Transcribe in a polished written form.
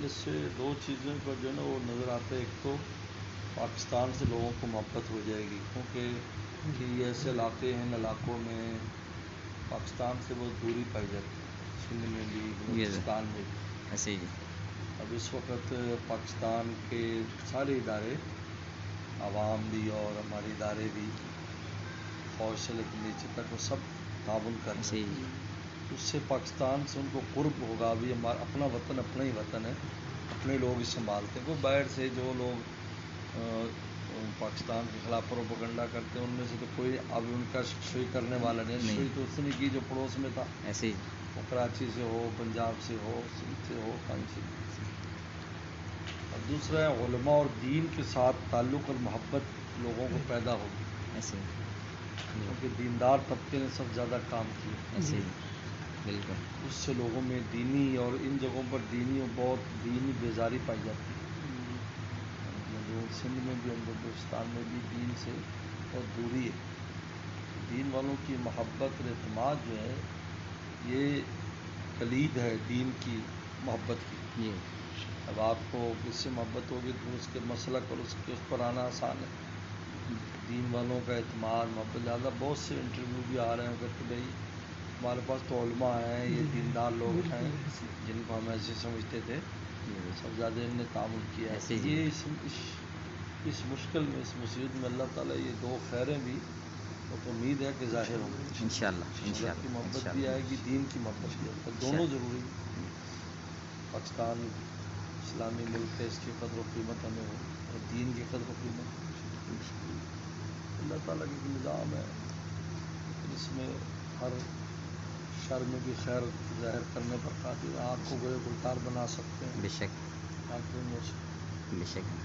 مجلس سے دو چیزوں کا جو ہے نا وہ نظر آتا ہے. ایک تو پاکستان سے لوگوں کو محبت ہو جائے گی، کیونکہ یہ ایسے علاقے ہیں، ان علاقوں میں پاکستان سے بہت دوری پائی جاتی ہے، سندھ میں بھی بلوچستان میں بھی. ایسے ہی اب اس وقت پاکستان کے سارے ادارے، عوام بھی اور ہمارے ادارے بھی، فوج سے لے کے نیچے تک، وہ سب تعاون کر رہے ہیں. اس سے پاکستان سے ان کو قرب ہوگا. بھی ہمارا اپنا وطن اپنا ہی وطن ہے، اپنے لوگ ہی سنبھالتے ہیں. وہ باہر سے جو لوگ پاکستان کے خلاف پروپیگنڈا کرتے ہیں، ان میں سے تو کوئی اب ان کا سوئی کرنے والا نہیں. سوئی تو اس نے کی جو پڑوس میں تھا، ایسے ہی وہ کراچی سے ہو، پنجاب سے ہو، سندھ سے ہو، کہیں سے. اور دوسرا ہے علماء اور دین کے ساتھ تعلق اور محبت لوگوں کو پیدا ہوگی. ایسے ہی کیونکہ دیندار طبقے نے سب زیادہ کام کیے. ایسے ہی بالکل. اس سے لوگوں میں دینی اور ان جگہوں پر دینی اور بہت دینی بیزاری پائی جاتی ہے. سندھ میں بھی اور بلوچستان میں بھی دین سے بہت دوری ہے. دین والوں کی محبت اور اعتماد جو ہے، یہ کلید ہے دین کی محبت کی. اب آپ کو کس سے محبت ہوگی تو اس کے مسلک اور اس پر آنا آسان ہے. دین والوں کا اعتماد محبت. زیادہ بہت سے انٹرویو بھی آ رہے ہیں کہ بھائی ہمارے پاس تو علماء ہیں، یہ دیندار لوگ ہیں جن کو ہم ایسے سمجھتے تھے، سب زیادہ ان نے تعاون کیا ہے. یہ اس مشکل میں، اس مصیبت میں اللہ تعالیٰ یہ دو خیریں بھی بہت امید ہے کہ ظاہر ہوں گی انشاءاللہ. اللہ کی محبت بھی آئے گی، دین کی محبت بھی آئے گی. دونوں ضروری ہیں. پاکستان اسلامی ملک ہے، اس کی قدر و قیمت ہمیں ہو اور دین کی قدر و قیمت. اللہ تعالیٰ کی نظام ہے، لیکن اس میں ہر شر میں بھی خیر ظاہر کرنے پر قادر. آنکھ کو گوئے گلزار بنا سکتے ہیں، بے شک آنکھ نہیں ہو سکتی. بے شک.